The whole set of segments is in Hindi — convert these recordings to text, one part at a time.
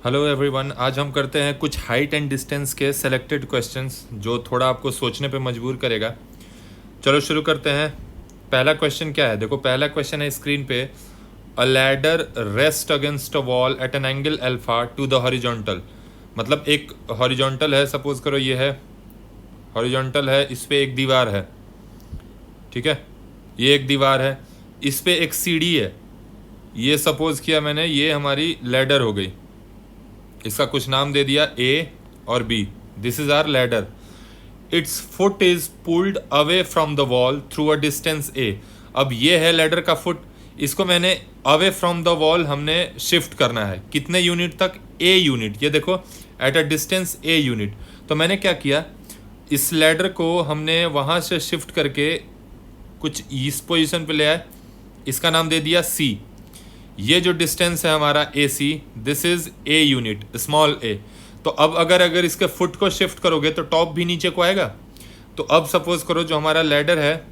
हेलो एवरीवन, आज हम करते हैं कुछ हाइट एंड डिस्टेंस के सेलेक्टेड क्वेश्चंस जो थोड़ा आपको सोचने पे मजबूर करेगा। चलो शुरू करते हैं। पहला क्वेश्चन क्या है, देखो पहला क्वेश्चन है स्क्रीन पे। अ ladder rest against a wall at N angle alpha two the horizontal. मतलब एक हॉरिजॉन्टल है, सपोज करो ये है हॉरिजॉन्टल है, इस पे एक दीवार है, ठीक है, ये एक दीवार है, इस पे एक सीढ़ी है, ये सपोज किया मैंने, ये हमारी लैडर हो गई। इसका कुछ नाम दे दिया ए और B. This is are ladder. Its foot is pulled away from the wall through a distance A. अब ये है लैडर का फुट, इसको मैंने अवे फ्रॉम द वॉल हमने शिफ्ट करना है कितने यूनिट तक, ए यूनिट। ये देखो at a distance A unit. तो मैंने क्या किया, इस लैडर को हमने वहाँ से शिफ्ट करके कुछ इस पोजीशन पे ले आए, इसका नाम दे दिया सी। ये जो डिस्टेंस है हमारा A C, this is A unit, small A. तो अब अगर इसके फुट को शिफ्ट करोगे तो टॉप भी नीचे को आएगा। तो अब सपोज करो जो हमारा लैडर है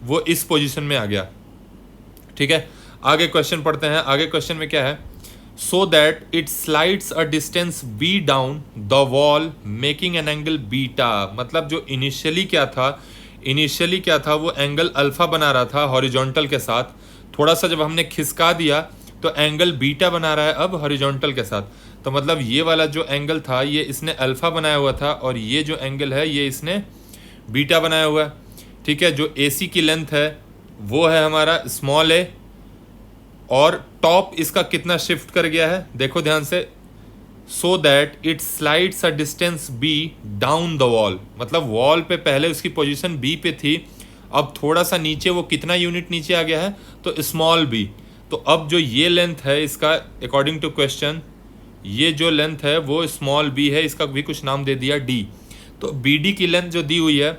वो इस पोजीशन में आ गया, ठीक है। आगे क्वेश्चन पढ़ते हैं। आगे क्वेश्चन में क्या है, so that it slides a distance be down the wall making an angle beta. मतलब जो इनिशियली क्या था वो एंगल अल्फा बना रहा था हॉरिजॉन्टल के साथ। थोड़ा सा जब हमने खिसका दिया तो एंगल बीटा बना रहा है अब हॉरिजॉन्टल के साथ। तो मतलब ये वाला जो एंगल था ये इसने अल्फा बनाया हुआ था और ये जो एंगल है ये इसने बीटा बनाया हुआ है, ठीक है। जो एसी की लेंथ है वो है हमारा स्मॉल ए, और टॉप इसका कितना शिफ्ट कर गया है देखो ध्यान से, so that it slides a distance be down the wall. मतलब वॉल पे पहले उसकी पोजीशन बी पे थी, अब थोड़ा सा नीचे वो कितना यूनिट नीचे आ गया है, तो स्मॉल बी। तो अब जो ये लेंथ है इसका अकॉर्डिंग टू क्वेश्चन, ये जो लेंथ है वो स्मॉल बी है, इसका भी कुछ नाम दे दिया डी। तो बी डी की लेंथ जो दी हुई है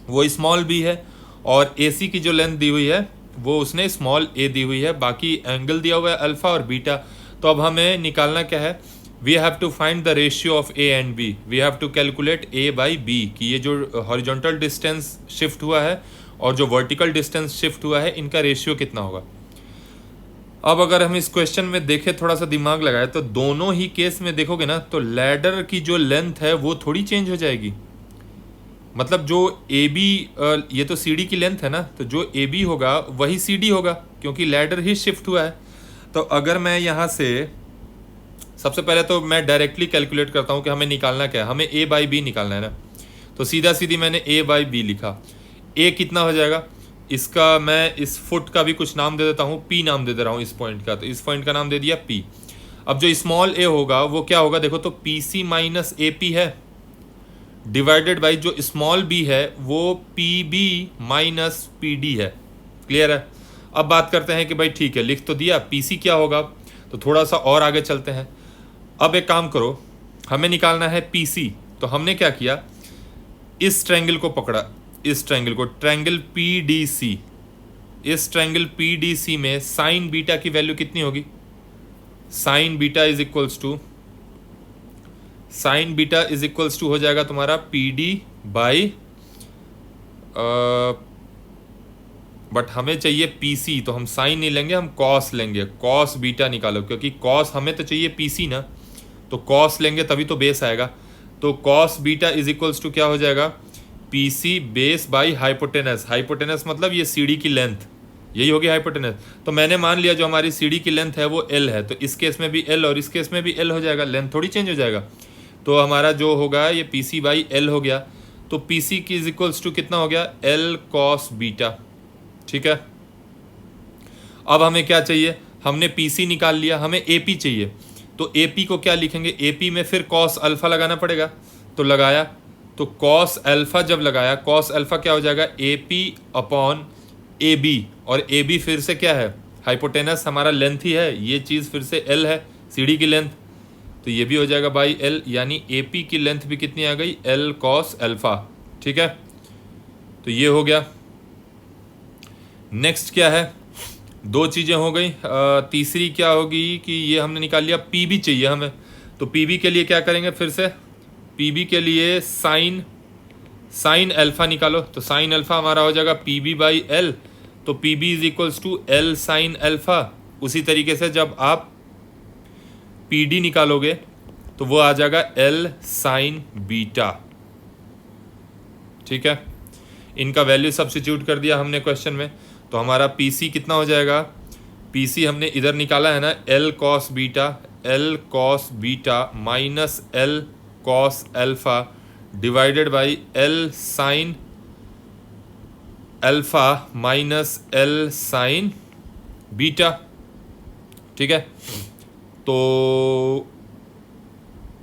वो स्मॉल बी है, और ए सी की जो लेंथ दी हुई है वो उसने स्मॉल ए दी हुई है। बाकी एंगल दिया हुआ है अल्फा और बीटा। तो अब हमें निकालना क्या है, we have to find the ratio of A and B. We have to calculate A by B कि ये जो हॉरिजॉन्टल डिस्टेंस शिफ्ट हुआ है और जो वर्टिकल डिस्टेंस शिफ्ट हुआ है इनका रेशियो कितना होगा। अब अगर हम इस क्वेश्चन में देखें, थोड़ा सा दिमाग लगाए, तो दोनों ही केस में देखोगे ना तो लैडर की जो लेंथ है वो थोड़ी चेंज हो जाएगी। मतलब जो ए बी, ये तो सी डी की लेंथ है ना, तो जो ए बी होगा वही सी डी होगा क्योंकि लैडर ही शिफ्ट हुआ है। तो अगर मैं यहाँ से सबसे पहले तो मैं डायरेक्टली कैलकुलेट करता हूँ कि हमें निकालना क्या है, हमें ए बाई बी निकालना है ना। तो सीधा सीधी मैंने ए बाई बी लिखा। ए कितना हो जाएगा, इसका मैं इस फुट का भी कुछ नाम दे देता हूँ, पी नाम दे दे रहा हूँ इस पॉइंट का, तो इस पॉइंट का नाम दे दिया पी। अब जो स्मॉल ए होगा वो क्या होगा, देखो तो P C minus A P है, डिवाइडेड बाई जो स्मॉल बी है वो P B minus P D है। क्लियर है। अब बात करते हैं कि भाई ठीक है, लिख तो दिया, पी सी क्या होगा, तो थोड़ा सा और आगे चलते हैं। अब एक काम करो, हमें निकालना है पी सी। तो हमने क्या किया, इस ट्रायंगल को पकड़ा, इस ट्रायंगल को, ट्रायंगल पी डी सी। इस ट्रायंगल पी डी सी में साइन बीटा की वैल्यू कितनी होगी, sine beta is equals to हो जाएगा तुम्हारा पी डी बाई, बट हमें चाहिए पी सी, तो हम साइन नहीं लेंगे, हम कॉस लेंगे। कॉस बीटा निकालो, क्योंकि कॉस हमें तो चाहिए पी सी ना, तो कॉस लेंगे तभी तो बेस आएगा। तो cos beta is equals to क्या हो जाएगा, P C base by hypotenuse. Hypotenuse मतलब ये सीढ़ी की लेंथ, यही होगी हाइपोटेनस। तो मैंने मान लिया जो हमारी सीढ़ी की लेंथ है वो एल है, तो इस केस में भी एल और इस केस में भी एल हो जाएगा, लेंथ थोड़ी चेंज हो जाएगा। तो हमारा जो होगा ये पी सी बाई एल हो गया। तो पी सी की इज इक्वल्स टू कितना हो गया, एल कॉस बीटा, ठीक है। अब हमें क्या चाहिए, हमने पी सी निकाल लिया, हमें ए पी चाहिए। तो ए पी को क्या लिखेंगे, ए पी में फिर कॉस अल्फा लगाना पड़ेगा, तो लगाया, तो कॉस अल्फा जब लगाया, कॉस अल्फा क्या हो जाएगा, A P upon A B, और ए बी फिर से क्या है, हाइपोटेनस हमारा लेंथ ही है, ये चीज़ फिर से एल है सीढ़ी की लेंथ, तो ये भी हो जाएगा बाई एल, यानी ए पी की लेंथ भी कितनी आ गई, एल कॉस अल्फा, ठीक है। तो ये हो गया। नेक्स्ट क्या है, दो चीज़ें हो गई, तीसरी क्या होगी कि ये हमने निकाल लिया, पी बी चाहिए हमें। तो पी बी के लिए क्या करेंगे, फिर से पी बी के लिए साइन अल्फा निकालो। तो साइन अल्फा हमारा हो जाएगा पी बी बाई एल, तो P B is equals to L sine alpha. उसी तरीके से जब आप PD निकालोगे तो वो आ जाएगा L साइन बीटा। ठीक है, इनका वैल्यू सब्स्टिट्यूट कर दिया हमने क्वेश्चन में, तो हमारा PC कितना हो जाएगा, PC हमने इधर निकाला है ना, L cos beta minus L cos alpha divided by L sine alpha minus L sign beta. ठीक है, तो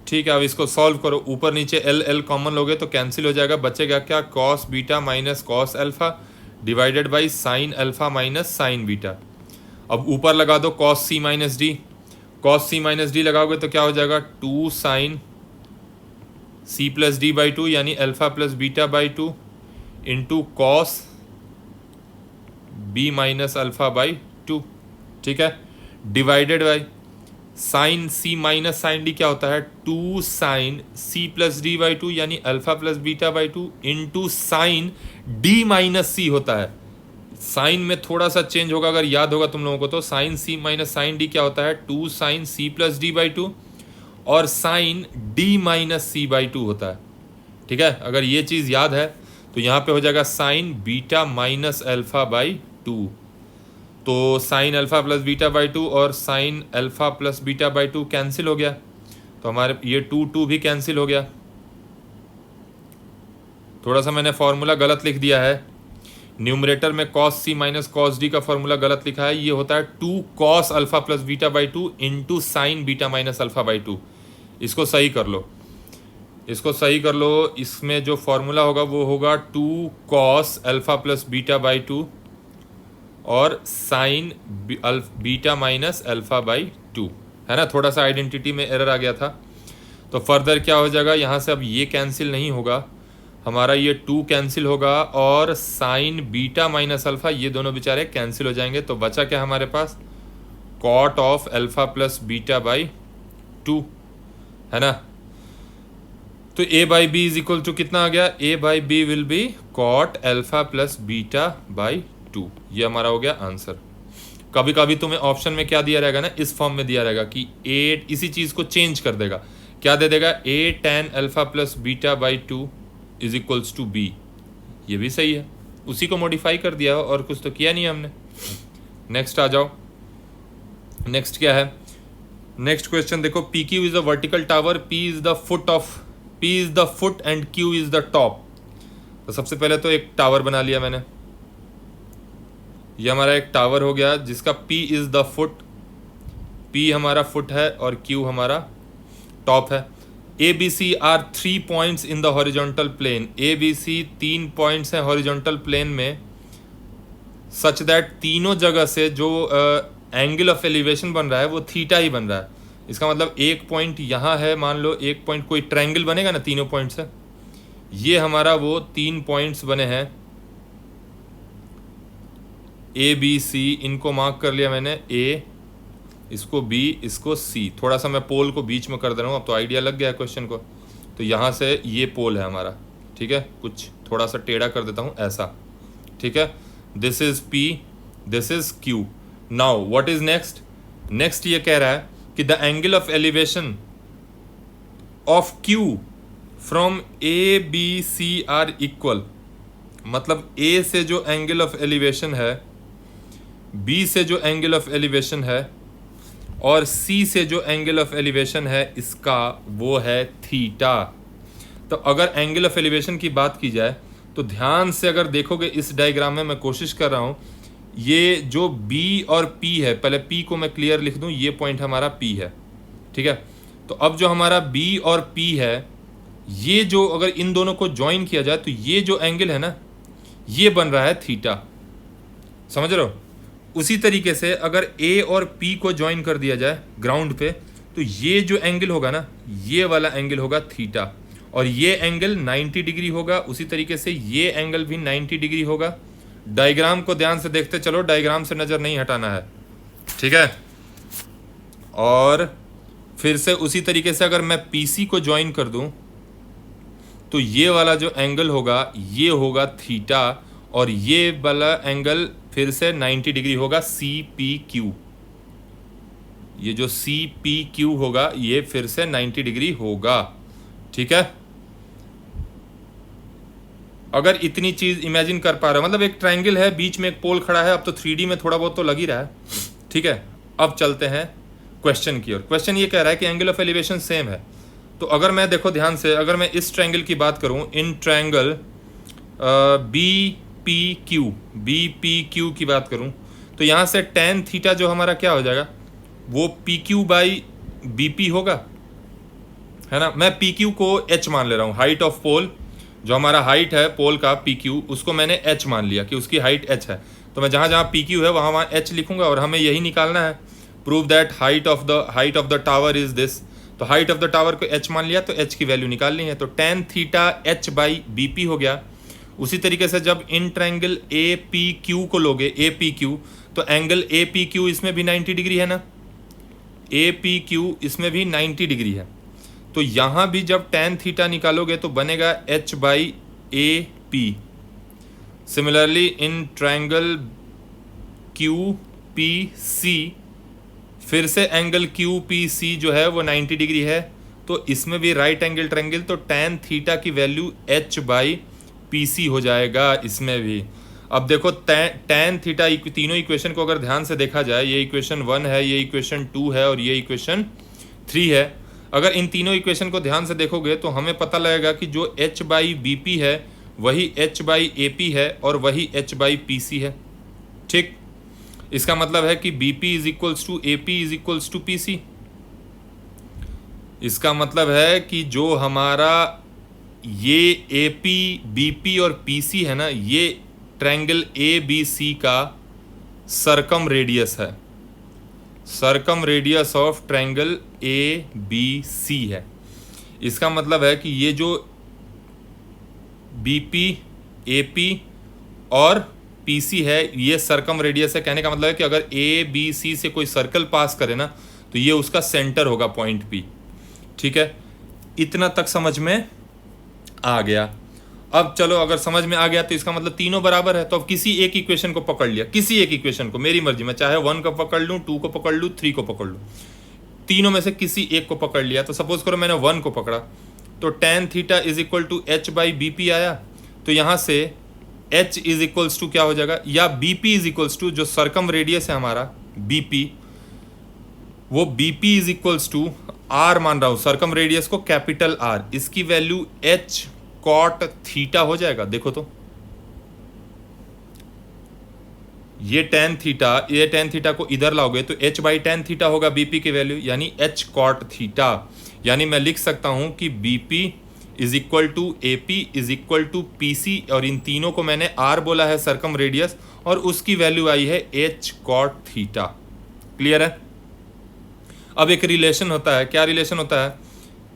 ठीक है, अब इसको सॉल्व करो, ऊपर नीचे L कॉमन लोगे तो कैंसिल हो जाएगा, बचेगा क्या, cos beta minus cos alpha divided by sine alpha minus sign beta. अब ऊपर लगा दो कॉस सी माइनस डी लगाओगे तो क्या हो जाएगा, 2 sine C plus D by 2 यानी alpha plus beta by 2 into cos B minus alpha by 2। ठीक है, divided by sine C minus sine D क्या होता है, 2 sine C plus D by 2 यानी alpha plus beta by 2 into sine D minus C होता है। साइन में थोड़ा सा चेंज होगा, अगर याद होगा तुम लोगों को, तो sine C minus sine D क्या होता है, 2 sine C plus D by 2 और sine D minus C by 2 होता है। ठीक है, अगर ये चीज़ याद है तो यहाँ पे हो जाएगा sign beta minus alpha by 2, तो sine alpha plus beta by 2 और sine alpha plus beta by 2 cancel हो गया, तो हमारे ये 2 भी कैंसिल हो गया। थोड़ा सा मैंने फॉर्मूला गलत लिख दिया है, न्यूमरेटर में कॉस सी माइनस कॉस डी का फॉर्मूला गलत लिखा है, ये होता है 2 cos alpha plus beta by 2 into sign beta minus alpha by 2। इसको सही कर लो, इसमें जो फॉर्मूला होगा वो होगा 2 cos alpha plus beta by 2 और sign beta minus alpha by 2, है ना। थोड़ा सा आइडेंटिटी में एरर आ गया था, तो फर्दर क्या हो जाएगा, यहाँ से अब ये कैंसिल नहीं होगा, हमारा ये 2 कैंसिल होगा और साइन बीटा माइनस अल्फा ये दोनों बेचारे कैंसिल हो जाएंगे, तो बचा क्या हमारे पास, cot of alpha plus beta by 2, है ना। तो a by B is equal to कितना आ गया, a by B will be cot alpha plus beta by 2, ये हमारा हो गया आंसर। कभी कभी तुम्हें ऑप्शन में क्या दिया रहेगा ना, इस फॉर्म में दिया रहेगा कि a इसी चीज़ को चेंज कर देगा, क्या दे देगा, a tan alpha plus beta by 2 is equals to b, ये भी सही है, उसी को मॉडिफाई कर दिया और कुछ तो किया नहीं हमने। नेक्स्ट आ जाओ, नेक्स्ट क्या है, नेक्स्ट क्वेश्चन देखो, PQ is the vertical tower, P is the foot and Q is the top. तो सबसे पहले तो एक टावर बना लिया मैंने, ये हमारा एक टावर हो गया जिसका P is the foot, P हमारा फुट है और Q हमारा टॉप है। ABC are 3 points in the horizontal plane, ABC 3 points हैं हॉरिजॉन्टल प्लेन में, सच दैट तीनों जगह से जो एंगल ऑफ एलिवेशन बन रहा है वो थीटा ही बन रहा है। इसका मतलब एक पॉइंट यहाँ है, मान लो एक पॉइंट, कोई ट्रायंगल बनेगा ना तीनों पॉइंट से, ये हमारा वो 3 पॉइंट्स बने हैं ABC, इनको मार्क कर लिया मैंने, A, इसको B, इसको C। थोड़ा सा मैं पोल को बीच में कर दे रहा हूँ, अब तो आइडिया लग गया है क्वेश्चन को। तो यहाँ से ये पोल है हमारा, ठीक है, कुछ थोड़ा सा टेढ़ा कर देता हूँ ऐसा, ठीक है, this is P, this is Q। Now what is next, next ये कह रहा है कि the angle of elevation of Q from ABC are equal, मतलब A से जो एंगल ऑफ एलिवेशन है, B से जो एंगल ऑफ एलिवेशन है और C से जो एंगल ऑफ एलिवेशन है इसका वो है थीटा। तो अगर एंगल ऑफ एलिवेशन की बात की जाए तो ध्यान से अगर देखोगे इस डायग्राम में, मैं कोशिश कर रहा हूँ, ये जो B और P है, पहले P को मैं क्लियर लिख दूँ, ये पॉइंट हमारा P है, ठीक है। तो अब जो हमारा B और P है, ये जो अगर इन दोनों को ज्वाइन किया जाए तो ये जो एंगल है ना, ये बन रहा है थीटा, समझ रहे हो। उसी तरीके से अगर A और P को ज्वाइन कर दिया जाए ग्राउंड पे, तो ये जो एंगल होगा ना, ये वाला एंगल होगा थीटा, और ये एंगल 90 डिग्री होगा। उसी तरीके से ये एंगल भी 90 डिग्री होगा। डायग्राम को ध्यान से देखते चलो, डायग्राम से नज़र नहीं हटाना है, ठीक है। और फिर से उसी तरीके से अगर मैं PC को ज्वाइन कर दूं तो ये वाला जो एंगल होगा ये होगा थीटा, और ये वाला एंगल फिर से 90 डिग्री होगा CPQ, ये जो सी पी क्यू होगा ये फिर से 90 डिग्री होगा। ठीक है, अगर इतनी चीज इमेजिन कर पा रहे हो, मतलब एक ट्रायंगल है, बीच में एक पोल खड़ा है, अब तो 3D में थोड़ा बहुत तो लग ही रहा है। ठीक है, अब चलते हैं क्वेश्चन की ओर। क्वेश्चन ये कह रहा है कि एंगल ऑफ एलिवेशन सेम है। तो अगर मैं, देखो ध्यान से, अगर मैं इस ट्रायंगल की बात करूं, in triangle B P Q की बात करूं, तो यहाँ से tan थीटा जो हमारा क्या हो जाएगा, वो P Q by B P होगा, है ना। मैं पी क्यू को h मान ले रहा हूँ, हाइट ऑफ पोल, जो हमारा हाइट है पोल का पी क्यू, उसको मैंने h मान लिया कि उसकी हाइट h है। तो मैं जहाँ जहाँ पी क्यू है वहाँ वहाँ h लिखूंगा, और हमें यही निकालना है, prove that height of the tower is this. तो हाइट ऑफ द टावर को h मान लिया, तो h की वैल्यू निकालनी है, तो tan theta h by B P हो गया। उसी तरीके से जब in triangle A P Q को लोगे, ए पी क्यू, तो एंगल ए पी क्यू इसमें भी 90 डिग्री है ना, ए पी क्यू इसमें भी 90 डिग्री है। तो यहाँ भी जब tan थीटा निकालोगे तो बनेगा h by A P. Similarly in triangle Q P C, फिर से एंगल क्यू पी सी जो है वो 90 डिग्री है, तो इसमें भी राइट एंगल ट्रायंगल, तो tan थीटा की value h by P C हो जाएगा इसमें भी। अब देखो tan थीटा, तीनों इक्वेशन को अगर ध्यान से देखा जाए, ये इक्वेशन 1 है, ये इक्वेशन 2 है और ये इक्वेशन 3 है। अगर इन तीनों इक्वेशन को ध्यान से देखोगे तो हमें पता लगेगा कि जो h बाई बी पी है वही h बाई ए पी है और वही h बाई पी सी है। ठीक, इसका मतलब है कि B P is equals to A P is equals to P C. इसका मतलब है कि जो हमारा ये ए पी बी पी और पी सी है ना, ये ट्रायंगल ए बी सी का सरकम रेडियस है, circumradius of triangle A B C है। इसका मतलब है कि ये जो बी पी ए पी और पी सी है ये सरकम रेडियस है। कहने का मतलब है कि अगर ए बी सी से कोई सर्कल पास करे ना, तो ये उसका सेंटर होगा पॉइंट पी। ठीक है, इतना तक समझ में आ गया। अब चलो, अगर समझ में आ गया तो इसका मतलब तीनों बराबर है। तो अब किसी एक इक्वेशन को पकड़ लिया, किसी एक इक्वेशन को, मेरी मर्जी, मैं चाहे 1 को पकड़ लूँ, 2 को पकड़ लूँ, 3 को पकड़ लूँ, तीनों में से किसी एक को पकड़ लिया। तो सपोज करो मैंने 1 को पकड़ा, तो tan theta is equal to h by B P आया। तो यहाँ से h इज इक्वल्स टू क्या हो जाएगा, या B P is equals to, जो सरकम रेडियस है हमारा बी पी, वो B P is equals to r मान रहा हूँ, सरकम रेडियस को कैपिटल R, इसकी वैल्यू h कॉट थीटा हो जाएगा। देखो तो ये tan थीटा को इधर लाओगे तो h बाई tan थीटा होगा बीपी की वैल्यू, यानी h कॉट थीटा। यानी मैं लिख सकता हूं कि BP is equal to A P is equal to P C, और इन तीनों को मैंने r बोला है सरकम रेडियस, और उसकी वैल्यू आई है h कॉट थीटा। क्लियर है। अब एक रिलेशन होता है, क्या रिलेशन होता है,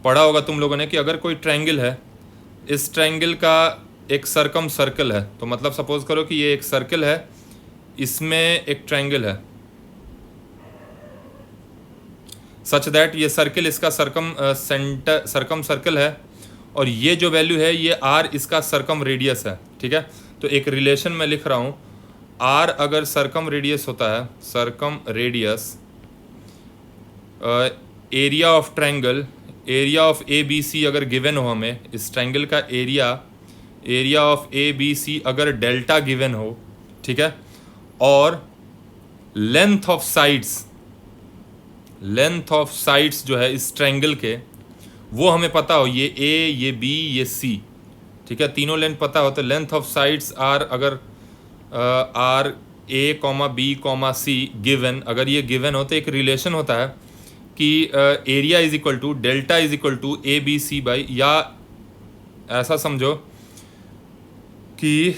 पढ़ा होगा तुम लोगों ने कि अगर कोई ट्रायंगल है, इस ट्रायंगल का एक सरकम सर्कल है, तो मतलब सपोज करो कि ये एक सर्कल है, इसमें एक ट्रायंगल है, सच दैट ये सर्कल इसका सरकम सर्कल है, और ये जो वैल्यू है ये r इसका सरकम रेडियस है। ठीक है, तो एक रिलेशन में लिख रहा हूँ, r अगर सरकम रेडियस होता है, circumradius area of triangle, area of A B C अगर गिवन हो हमें, इस ट्रायंगल का area of A B C अगर डेल्टा गिवन हो, ठीक है, और लेंथ ऑफ साइड्स जो है इस ट्रायंगल के वो हमें पता हो, ये ए, ये बी, ये सी, ठीक है, तीनों लेंथ पता हो, तो लेंथ ऑफ साइड्स आर, अगर are A comma B comma C given, अगर ये गिवन हो तो एक रिलेशन होता है कि area is equal to delta is equal to A B C by, या ऐसा समझो कि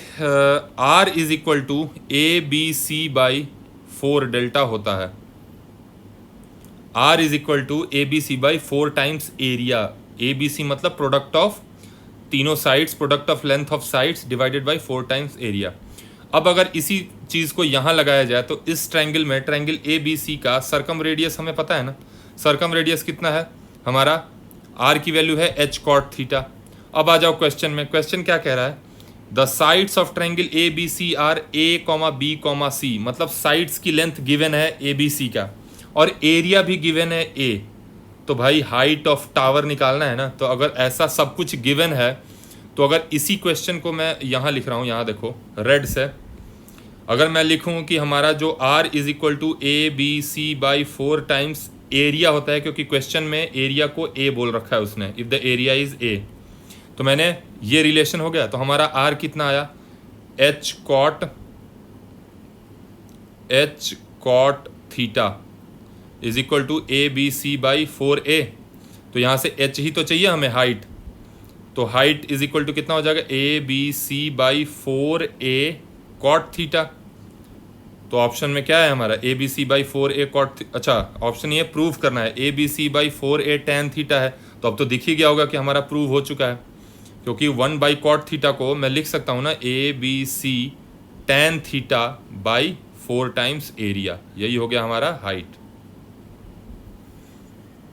R is equal to A B C by 4 delta होता है। R is equal to A B C by 4 times area, A B C मतलब प्रोडक्ट ऑफ तीनों sides, product of length of sides divided by 4 times area. अब अगर इसी चीज़ को यहाँ लगाया जाए तो इस ट्रायंगल में, ट्रायंगल ए बी सी का सरकम रेडियस हमें पता है ना, सरकम रेडियस कितना है हमारा, आर की वैल्यू है h कॉट थीटा। अब आ जाओ क्वेश्चन में, क्वेश्चन क्या कह रहा है, the sides of triangle A B C are A comma B comma C, मतलब साइड्स की लेंथ गिवन है ए बी सी का, और एरिया भी गिवन है ए, तो भाई हाइट ऑफ टावर निकालना है ना। तो अगर ऐसा सब कुछ गिवन है तो अगर इसी क्वेश्चन को मैं यहाँ लिख रहा हूँ, यहाँ देखो रेड से, अगर मैं लिखूँ कि हमारा जो r is equal to A B C by 4 times area होता है, क्योंकि क्वेश्चन में एरिया को a बोल रखा है उसने, if the area is a, तो मैंने ये रिलेशन हो गया। तो हमारा r कितना आया, h cot theta is equal to A B C by 4a। तो यहाँ से h ही तो चाहिए हमें, हाइट, तो हाइट इज इक्वल टू कितना हो जाएगा, A B C by 4a cot theta. तो ऑप्शन में क्या है हमारा, A B C by 4a cot, अच्छा ऑप्शन ये प्रूव करना है, A B C by 4a tan theta है। तो अब तो दिख ही गया होगा कि हमारा प्रूव हो चुका है, क्योंकि 1 बाई कॉट थीटा को मैं लिख सकता हूँ ना, A B C tan theta by 4 times area, यही हो गया हमारा हाइट।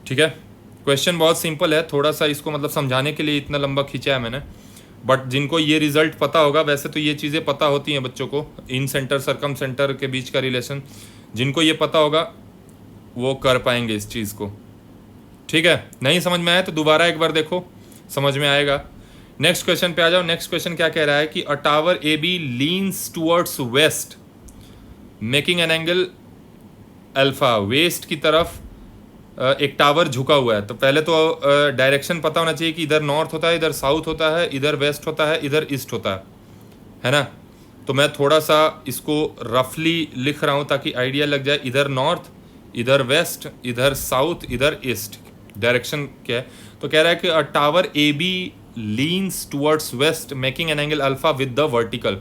ठीक है, क्वेश्चन बहुत सिंपल है, थोड़ा सा इसको मतलब समझाने के लिए इतना लंबा खींचा है मैंने, बट जिनको ये रिजल्ट पता होगा, वैसे तो ये चीज़ें पता होती हैं बच्चों को, इन सेंटर सरकम सेंटर के बीच का रिलेशन, जिनको ये पता होगा वो कर पाएंगे इस चीज़ को। ठीक है, नहीं समझ में आया तो दोबारा एक बार देखो, समझ में आएगा। नेक्स्ट क्वेश्चन पे आ जाओ। नेक्स्ट क्वेश्चन क्या कह रहा है कि a tower A B leans towards west making an angle alpha, west की तरफ एक टावर झुका हुआ है। तो पहले तो डायरेक्शन पता होना चाहिए कि इधर नॉर्थ होता है, इधर साउथ होता है, इधर वेस्ट होता है, इधर ईस्ट होता है ना। तो मैं थोड़ा सा इसको रफली लिख रहा हूँ ताकि आइडिया लग जाए, इधर नॉर्थ, इधर वेस्ट, इधर साउथ, इधर ईस्ट, डायरेक्शन क्या है। तो कह रहा है कि a tower A B leans towards west making an angle alpha with the vertical.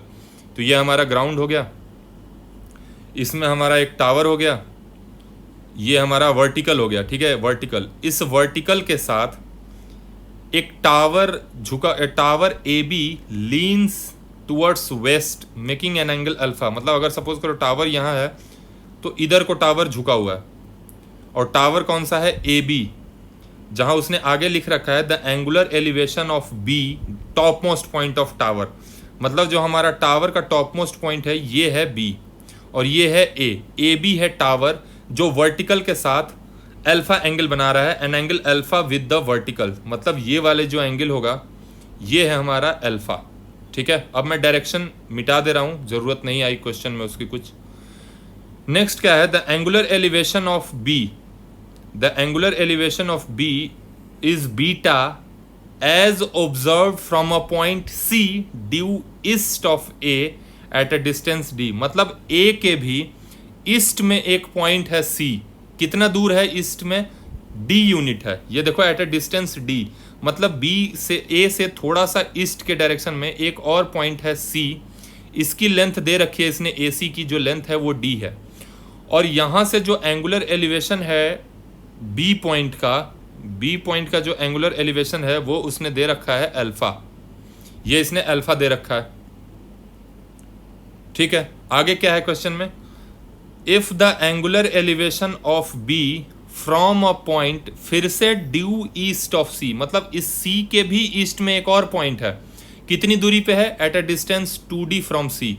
तो ये हमारा ग्राउंड हो गया, इसमें हमारा एक टावर हो गया, ये हमारा वर्टिकल हो गया। ठीक है, वर्टिकल, इस वर्टिकल के साथ एक टावर झुका, tower A B leans towards west making an angle alpha. मतलब अगर सपोज करो टावर यहाँ है तो इधर को टावर झुका हुआ है, और टावर कौन सा है, ए बी, जहाँ उसने आगे लिख रखा है the angular elevation of B top most point of tower. मतलब जो हमारा टावर का टॉप मोस्ट पॉइंट है ये है बी और ये है ए बी है टावर जो वर्टिकल के साथ अल्फा एंगल बना रहा है, N angle alpha with the vertical. मतलब ये वाले जो एंगल होगा ये है हमारा अल्फा। ठीक है, अब मैं डायरेक्शन मिटा दे रहा हूँ, ज़रूरत नहीं आई क्वेश्चन में उसकी कुछ। नेक्स्ट क्या है, the angular elevation of B, the angular elevation of B is beta as observe from a point C due east of A at a distance D. मतलब ए के भी ईस्ट में एक पॉइंट है सी, कितना दूर है ईस्ट में, डी यूनिट है। ये देखो एट अ डिस्टेंस डी, मतलब बी से, ए से थोड़ा सा ईस्ट के डायरेक्शन में एक और पॉइंट है सी, इसकी लेंथ दे रखी है इसने, ए सी की जो लेंथ है वो डी है। और यहाँ से जो एंगुलर एलिवेशन है बी पॉइंट का जो एंगुलर एलिवेशन है वो उसने दे रखा है अल्फा, ये इसने अल्फा दे रखा है। ठीक है, आगे क्या है क्वेश्चन में, if the angular elevation of B from a point, फिर से ड्यू ईस्ट ऑफ सी, मतलब इस सी के भी ईस्ट में एक और पॉइंट है, कितनी दूरी पे है, at a distance 2d from C,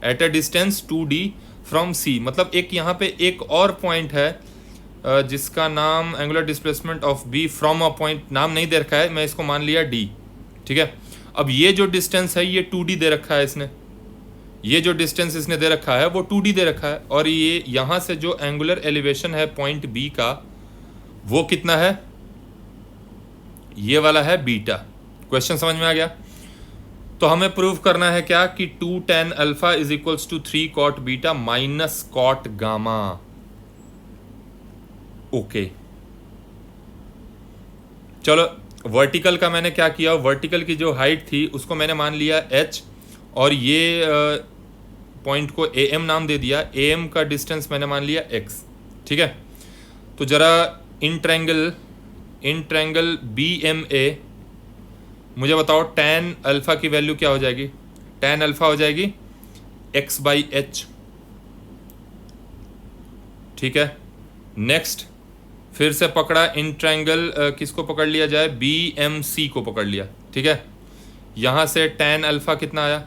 at a distance 2d from C. मतलब एक यहाँ पे एक और पॉइंट है जिसका नाम angular displacement of B from a point, नाम नहीं दे रखा है, मैं इसको मान लिया डी। ठीक है, अब ये जो डिस्टेंस है ये 2d दे रखा है इसने, ये जो डिस्टेंस इसने दे रखा है वो 2d दे रखा है, और ये यहाँ से जो एंगुलर एलिवेशन है पॉइंट बी का वो कितना है, ये वाला है बीटा। क्वेश्चन समझ में आ गया। तो हमें प्रूव करना है क्या कि 2 tan alpha is equals to 3 cot beta minus cot gamma. Okay, चलो वर्टिकल का मैंने क्या किया, वर्टिकल की जो हाइट थी उसको मैंने मान लिया h, और ये पॉइंट को ए एम नाम दे दिया, ए एम का डिस्टेंस मैंने मान लिया x। ठीक है, तो जरा in triangle B M A मुझे बताओ tan अल्फा की वैल्यू क्या हो जाएगी, tan अल्फा हो जाएगी x/h। ठीक है, नेक्स्ट फिर से पकड़ा इन ट्रैंगल, किसको पकड़ लिया जाए, बी एम सी को पकड़ लिया। ठीक है, यहाँ से tan अल्फा कितना आया,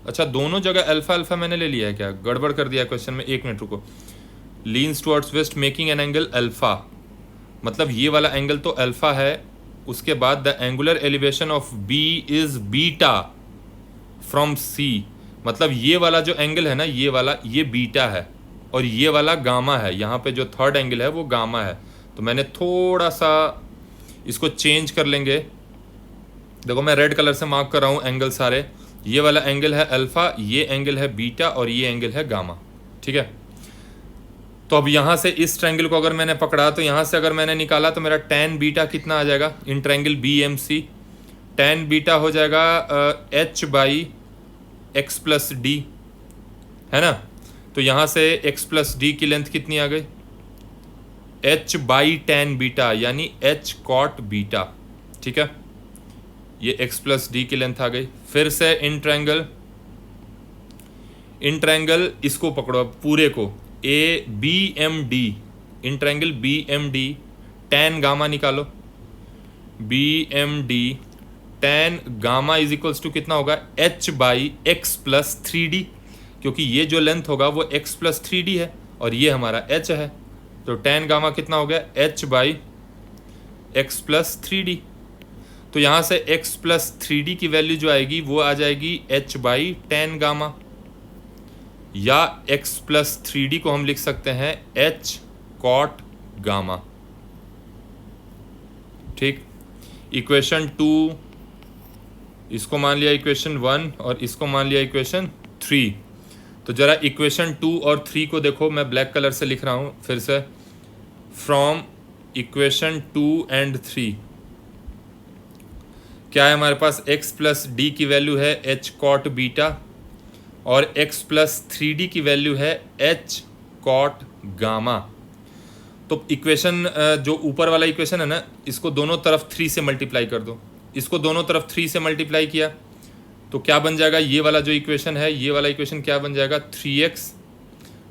अच्छा दोनों जगह अल्फा अल्फा मैंने ले लिया है क्या, गड़बड़ कर दिया क्वेश्चन में, एक मिनट रुको। Leans towards west making an angle alpha, मतलब ये वाला एंगल तो अल्फा है। उसके बाद the angular elevation of B is beta from C, मतलब ये वाला जो एंगल है ना, ये वाला, ये बीटा है और ये वाला गामा है। यहाँ पे जो थर्ड एंगल है वो गामा है। तो मैंने थोड़ा सा इसको चेंज कर लेंगे। देखो मैं रेड कलर से मार्क कर रहा हूँ एंगल सारे। ये वाला एंगल है अल्फा, ये एंगल है बीटा और ये एंगल है गामा। ठीक है, तो अब यहाँ से इस ट्रायंगल को अगर मैंने पकड़ा तो यहाँ से अगर मैंने निकाला तो मेरा tan बीटा कितना आ जाएगा in triangle B M C. tan beta हो जाएगा h by x plus d, है ना। तो यहाँ से x प्लस डी की लेंथ कितनी आ गई, h बाई tan बीटा यानी h कॉट बीटा। ठीक है, ये x प्लस डी की लेंथ आ गई। फिर से इन ट्रायंगल इसको पकड़ो पूरे को, A B M D, in triangle B M D tan gamma निकालो। B M D tan gamma is equals to कितना होगा, h by x plus three d, क्योंकि ये जो लेंथ होगा वो x प्लस थ्री डी है और ये हमारा h है। तो tan गामा कितना हो गया, h by x plus three D. तो यहाँ से x प्लस थ्री डी की वैल्यू जो आएगी वो आ जाएगी h बाई tan गामा, या x प्लस थ्री डी को हम लिख सकते हैं h कॉट गामा। ठीक, इक्वेशन 2 इसको मान लिया इक्वेशन 1 और इसको मान लिया इक्वेशन 3। तो जरा इक्वेशन 2 और 3 को देखो, मैं ब्लैक कलर से लिख रहा हूँ फिर से। फ्रॉम इक्वेशन 2 एंड 3 क्या है हमारे पास, x प्लस डी की वैल्यू है h कॉट बीटा और x प्लस थ्री डी की वैल्यू है h कॉट गामा। तो इक्वेशन जो ऊपर वाला इक्वेशन है ना, इसको दोनों तरफ 3 से मल्टीप्लाई कर दो। इसको दोनों तरफ 3 से मल्टीप्लाई किया तो क्या बन जाएगा, ये वाला जो इक्वेशन है, ये वाला इक्वेशन क्या बन जाएगा, 3x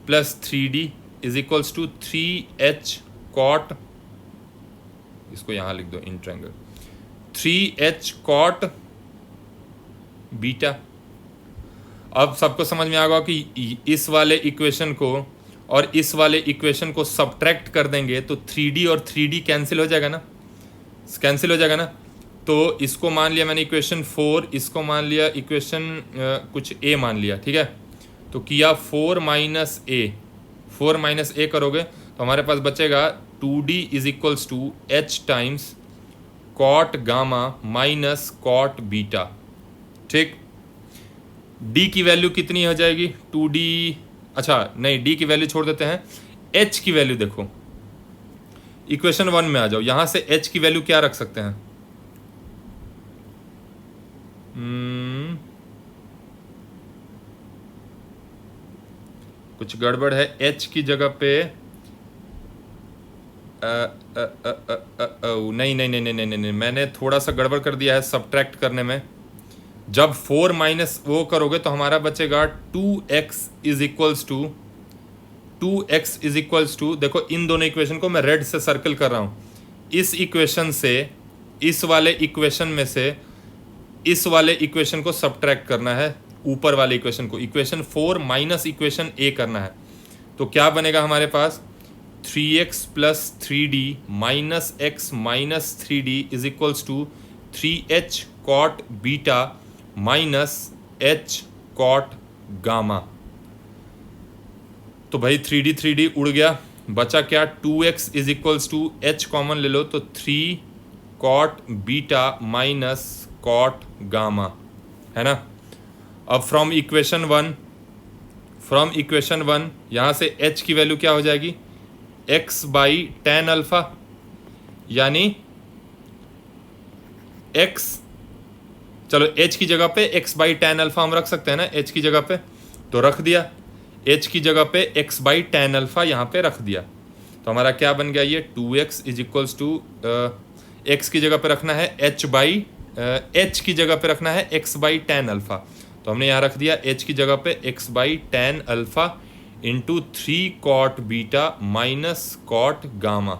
plus three d is equals to 3h cot, इसको यहाँ लिख दो in triangle, 3h cot beta. अब सबको समझ में आ गया कि इस वाले इक्वेशन को और इस वाले इक्वेशन को सब्ट्रैक्ट कर देंगे तो 3D और 3D कैंसिल हो जाएगा ना, कैंसिल हो जाएगा ना। तो इसको मान लिया मैंने इक्वेशन 4, इसको मान लिया इक्वेशन कुछ a मान लिया। ठीक है, तो किया 4 माइनस ए करोगे तो हमारे पास बचेगा 2D is equals to h times cot gamma minus cot beta. ठीक, d की वैल्यू कितनी हो जाएगी, 2D, अच्छा नहीं d की वैल्यू छोड़ देते हैं, h की वैल्यू देखो, इक्वेशन 1 में आ जाओ, यहां से h की वैल्यू क्या रख सकते हैं, कुछ गड़बड़ है, h की जगह पे नहीं, मैंने थोड़ा सा गड़बड़ कर दिया है सब्ट्रैक्ट करने में। जब 4 माइनस वो करोगे तो हमारा बचेगा 2x इज इक्वल्स टू, देखो इन दोनों इक्वेशन को मैं रेड से सर्कल कर रहा हूँ। इस इक्वेशन से इस वाले इक्वेशन में से इस वाले इक्वेशन को सब्ट्रैक्ट करना है, ऊपर वाले इक्वेशन को, इक्वेशन 4 माइनस इक्वेशन a करना है। तो क्या बनेगा हमारे पास, 3x plus three d minus x minus three d is equals to 3h cot beta minus h cot gamma. तो भाई 3D उड़ गया, बचा क्या, 2x is equals to h common ले लो तो 3 cot beta minus cot gamma, है ना। अब फ्रॉम इक्वेशन 1 यहाँ से h की वैल्यू क्या हो जाएगी, x बाई tan अल्फा, यानी x, चलो h की जगह पे x बाई tan अल्फा हम रख सकते हैं ना, h की जगह पे, तो रख दिया, h की जगह पे x बाई tan अल्फा यहाँ पे रख दिया। तो हमारा क्या बन गया, ये 2x is equals to, x की जगह पे रखना है h की जगह पे रखना है x बाई tan अल्फा, तो हमने यहाँ रख दिया h की जगह पे x by tan alpha into 3 cot beta minus cot gamma.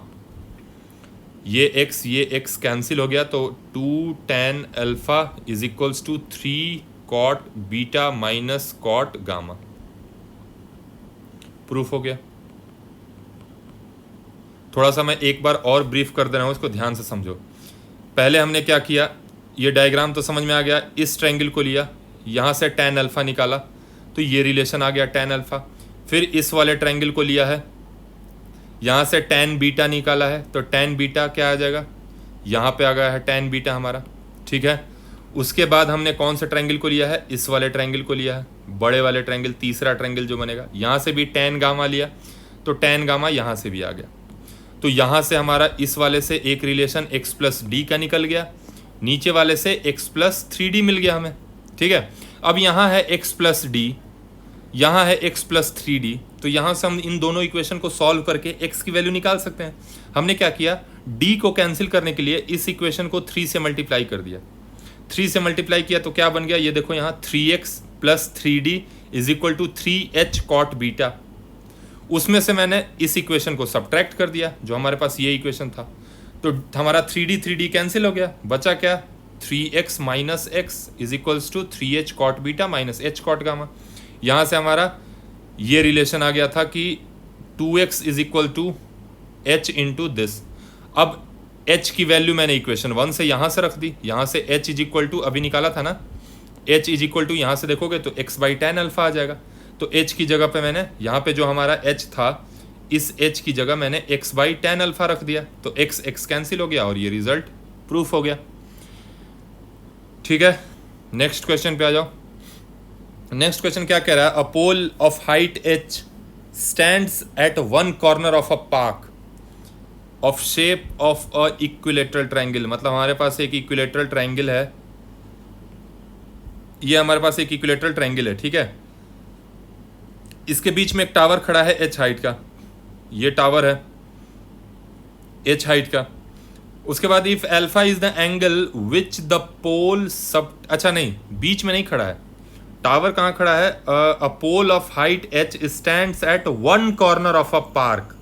ये x कैंसिल हो गया तो 2 tan alpha is equals to 3 cot beta minus cot gamma. Proof हो गया। थोड़ा सा मैं एक बार और ब्रीफ कर दे रहा हूँ, इसको ध्यान से समझो। पहले हमने क्या किया, ये डायग्राम तो समझ में आ गया, इस ट्रायंगल को लिया, यहाँ से tan अल्फ़ा निकाला तो ये रिलेशन आ गया tan अल्फ़ा। फिर इस वाले ट्रायंगल को लिया है, यहाँ से tan बीटा निकाला है तो tan बीटा क्या आ जाएगा, यहाँ पे आ गया है tan बीटा हमारा, ठीक है। उसके बाद हमने कौन से ट्रायंगल को लिया है, इस वाले ट्रायंगल को लिया है, बड़े वाले ट्रायंगल, तीसरा ट्रायंगल जो बनेगा, यहाँ से भी tan गामा लिया तो tan गामा यहाँ से भी आ गया। तो यहाँ से हमारा इस वाले से एक रिलेशन x प्लस डी का निकल गया, नीचे वाले से x प्लस 3d मिल गया हमें, ठीक है। अब यहाँ है x प्लस डी, यहाँ है x प्लस 3d, तो यहाँ से हम इन दोनों इक्वेशन को सॉल्व करके x की वैल्यू निकाल सकते हैं। हमने क्या किया, d को कैंसिल करने के लिए इस इक्वेशन को 3 से मल्टीप्लाई कर दिया, 3 से मल्टीप्लाई किया तो क्या बन गया, ये देखो यहाँ 3x plus 3d is equal to 3h cot beta. उसमें से मैंने इस इक्वेशन को सब्ट्रैक्ट कर दिया, जो हमारे पास ये इक्वेशन था, तो हमारा 3d कैंसिल हो गया, बचा क्या 3x minus x is equals to 3h cot beta minus h cot gamma. यहाँ से हमारा ये रिलेशन आ गया था कि 2x is equal to h into this. अब h की वैल्यू मैंने इक्वेशन 1 से यहाँ से रख दी, यहाँ से h इज इक्वल टू अभी निकाला था ना, h इज इक्वल टू यहाँ से देखोगे तो x बाई tan अल्फा आ जाएगा। तो h की जगह पे मैंने यहाँ पे जो हमारा h था, इस h की जगह मैंने x बाई tan अल्फा रख दिया, तो x कैंसिल हो गया और ये रिजल्ट प्रूफ हो गया, ठीक है। नेक्स्ट क्वेश्चन पे आ जाओ। नेक्स्ट क्वेश्चन क्या कह रहा है, a pole of height h stands at one corner of a park of shape of a equilateral triangle. मतलब हमारे पास एक इक्विलेटरल ट्रायंगल है, ये हमारे पास एक इक्विलेटरल ट्रायंगल है, ठीक है। इसके बीच में एक टावर खड़ा है h हाइट का, ये टावर है h हाइट का। उसके बाद if alpha is the angle which the pole sub, अच्छा नहीं, बीच में नहीं खड़ा है, टावर कहाँ खड़ा है, a pole of height h stands at one corner of a park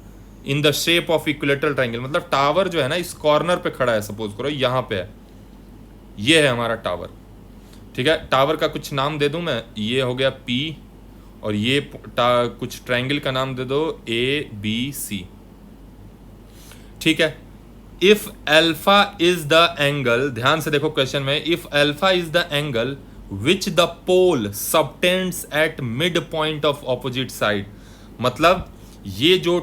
in the shape of equilateral triangle. मतलब टावर जो है ना इस कॉर्नर पे खड़ा है, सपोज करो यहाँ पे है, ये है हमारा टावर, ठीक है। टावर का कुछ नाम दे दूं मैं, ये हो गया P, और ये कुछ ट्रायंगल का नाम दे दो ABC, ठीक है। If alpha is the angle, ध्यान से देखो क्वेश्चन में, if alpha is the angle which the pole subtends at mid point of opposite side. मतलब ये जो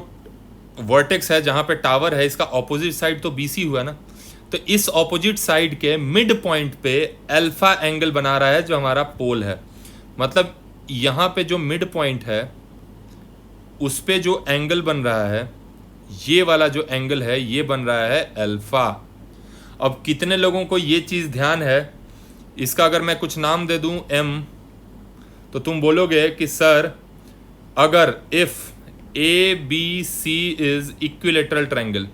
वर्टेक्स है जहां पे टावर है, इसका ऑपोजिट साइड तो BC हुआ ना, तो इस ऑपोजिट साइड के मिड पॉइंट पे अल्फा एंगल बना रहा है जो हमारा पोल है। मतलब यहाँ पे जो मिड पॉइंट है उस पे जो एंगल बन रहा है, ये वाला जो एंगल है ये बन रहा है अल्फा। अब कितने लोगों को ये चीज़ ध्यान है, इसका अगर मैं कुछ नाम दे दूं M, तो तुम बोलोगे कि सर अगर if ABC is equilateral triangle,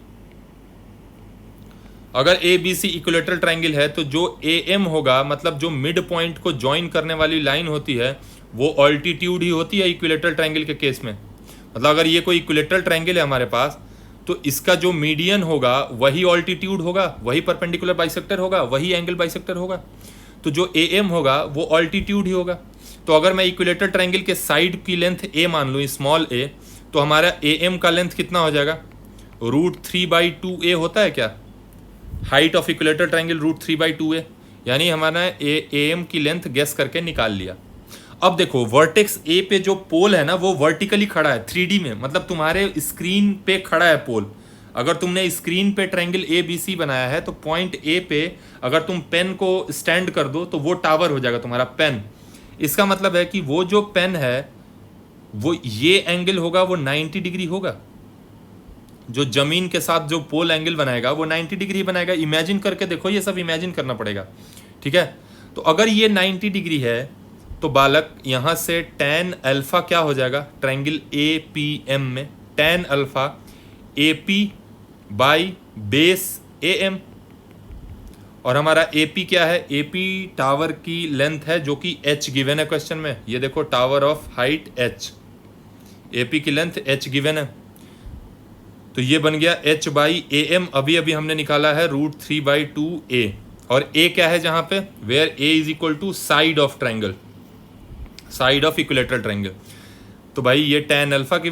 अगर ABC इक्विलेटरल ट्रायंगल है तो जो AM होगा, मतलब जो मिड पॉइंट को ज्वाइन करने वाली लाइन होती है वो ऑल्टीट्यूड ही होती है इक्विलेटरल ट्रायंगल के केस में। मतलब अगर ये कोई इक्विलेटरल ट्रायंगल है हमारे पास, तो इसका जो मीडियन होगा वही ऑल्टीट्यूड होगा, वही परपेंडिकुलर बाइसेक्टर होगा, वही एंगल बाइसेक्टर होगा। तो जो AM होगा वो ऑल्टीट्यूड ही होगा। तो अगर मैं इक्विलेटरल ट्रायंगल के साइड की लेंथ A मान लूँ, स्मॉल a, तो हमारा AM का लेंथ कितना हो जाएगा, √3/2a होता है क्या, height of equilateral triangle √3/2a, यानी हमारा AM की लेंथ गेस करके निकाल लिया। अब देखो वर्टेक्स A पे जो पोल है ना वो वर्टिकली खड़ा है 3D में, मतलब तुम्हारे स्क्रीन पे खड़ा है पोल। अगर तुमने स्क्रीन पे ट्रायंगल ABC बनाया है तो पॉइंट A पे अगर तुम पेन को स्टैंड कर दो तो वो टावर हो जाएगा तुम्हारा पेन। इसका मतलब है कि वो जो पेन है वो ये एंगल होगा वो 90 डिग्री होगा, जो जमीन के साथ जो पोल एंगल बनाएगा वो 90 डिग्री बनाएगा। इमेजिन करके देखो, ये सब इमेजिन करना पड़ेगा, ठीक है। तो अगर ये 90 डिग्री है तो बालक यहाँ से tan अल्फा क्या हो जाएगा, ट्रायंगल APM में tan alpha AP by base AM, और हमारा AP क्या है, AP टावर की लेंथ है जो कि h गिवन है क्वेश्चन में। ये देखो tower of height h, AP की लेंथ h गिवन है, तो ये बन गया h बाई AM। अभी अभी हमने निकाला है √3/2a, और a क्या है जहाँ पे, where a is equal to side of triangle, side of equilateral triangle. तो भाई ये tan अल्फा की